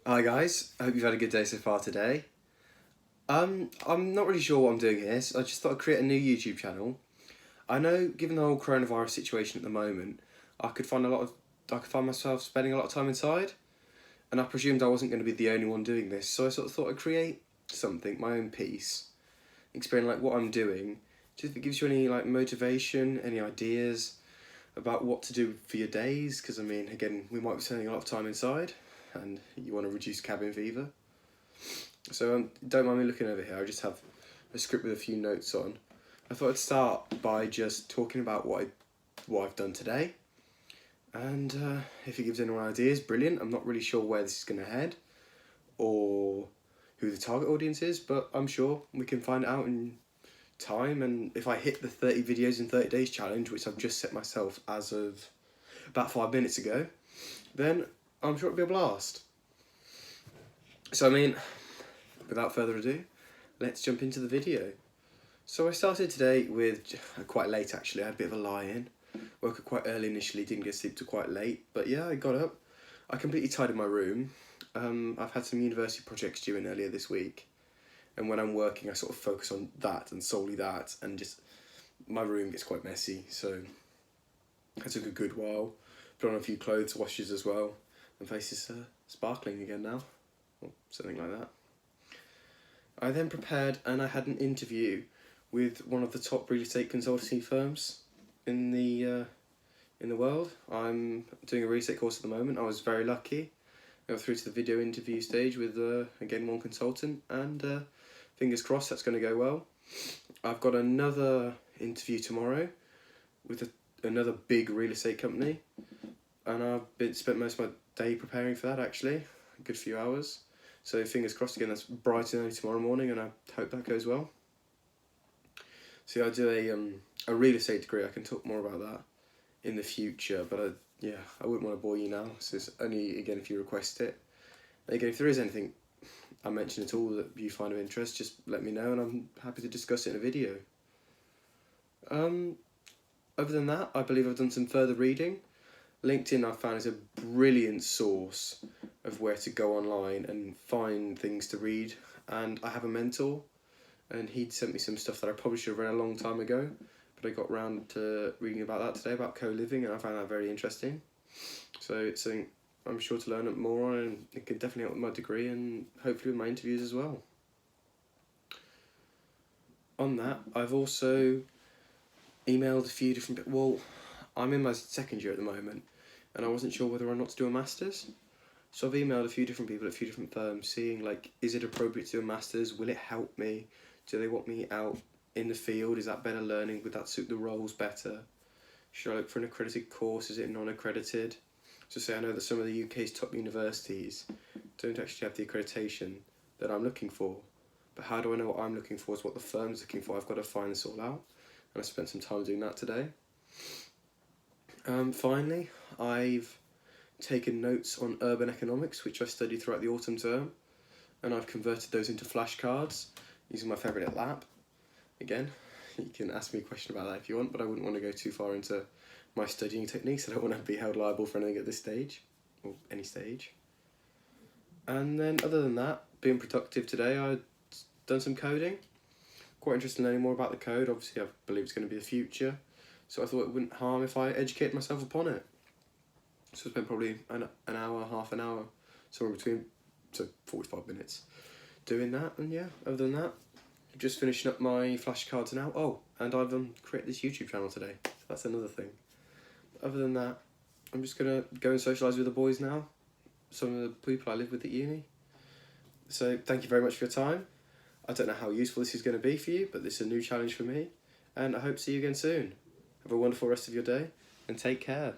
Hi guys, I hope you've had a good day so far today. I'm not really sure what I'm doing here, so I just thought I'd create a new YouTube channel. I know, given the whole coronavirus situation at the moment, I could find myself spending a lot of time inside, and I presumed I wasn't going to be the only one doing this, so I sort of thought I'd create something, my own piece, explain like what I'm doing, just if it gives you any like motivation, any ideas about what to do for your days, because I mean, again, we might be spending a lot of time inside, and you want to reduce cabin fever. So don't mind me looking over here. I just have a script with a few notes on. I thought I'd start by just talking about what I've done today, and if it gives anyone ideas, brilliant. I'm not really sure where this is going to head, or who the target audience is, but I'm sure we can find out in time. And if I hit the 30 videos in 30 days challenge, which I've just set myself as of about 5 minutes ago, then I'm sure it'll be a blast. So I mean, without further ado, let's jump into the video. So I started today with, quite late actually, I had a bit of a lie-in. Woke up quite early initially, didn't get to sleep till quite late, but yeah, I got up. I completely tidied my room. I've had some university projects due in earlier this week, and when I'm working I sort of focus on that and solely that, and just, my room gets quite messy, so I took a good while, put on a few clothes washes as well, and face is sparkling again now, or something like that. I then prepared and I had an interview with one of the top real estate consultancy firms in the world. I'm doing a real estate course at the moment. I was very lucky. I got through to the video interview stage with again one consultant, and fingers crossed that's going to go well. I've got another interview tomorrow with another big real estate company, and spent most of my day preparing for that actually, a good few hours. So fingers crossed again, that's bright and early tomorrow morning, and I hope that goes well. See, I do a real estate degree. I can talk more about that in the future, but I wouldn't want to bore you now. So it's only, again, if you request it. Again, if there is anything I mention at all that you find of interest, just let me know, and I'm happy to discuss it in a video. Other than that, I believe I've done some further reading. LinkedIn I've found is a brilliant source of where to go online and find things to read, and I have a mentor, and he'd sent me some stuff that I probably should have read a long time ago, but I got round to reading about that today, about co-living, and I found that very interesting. So it's something I'm sure to learn more on, and it could definitely help with my degree and hopefully with my interviews as well. On that, I've also emailed a few different, well, I'm in my second year at the moment, and I wasn't sure whether or not to do a master's. So I've emailed a few different people at a few different firms, seeing like, is it appropriate to do a master's? Will it help me? Do they want me out in the field? Is that better learning? Would that suit the roles better? Should I look for an accredited course? Is it non-accredited? So say I know that some of the UK's top universities don't actually have the accreditation that I'm looking for. But how do I know what I'm looking for is what the firm's looking for? I've got to find this all out. And I spent some time doing that today. Finally, I've taken notes on urban economics, which I studied throughout the autumn term, and I've converted those into flashcards using my favourite app. Again, you can ask me a question about that if you want, but I wouldn't want to go too far into my studying techniques. I don't want to be held liable for anything at this stage, or any stage. And then other than that, being productive today, I've done some coding. Quite interested in learning more about the code. Obviously, I believe it's going to be the future, so I thought it wouldn't harm if I educate myself upon it. So I spent probably an hour, half an hour, somewhere between, so 45 minutes doing that. And yeah, other than that, just finishing up my flashcards now. Oh, and I've created this YouTube channel today, so that's another thing. Other than that, I'm just going to go and socialise with the boys now, some of the people I live with at uni. So thank you very much for your time. I don't know how useful this is going to be for you, but this is a new challenge for me, and I hope to see you again soon. Have a wonderful rest of your day, and take care.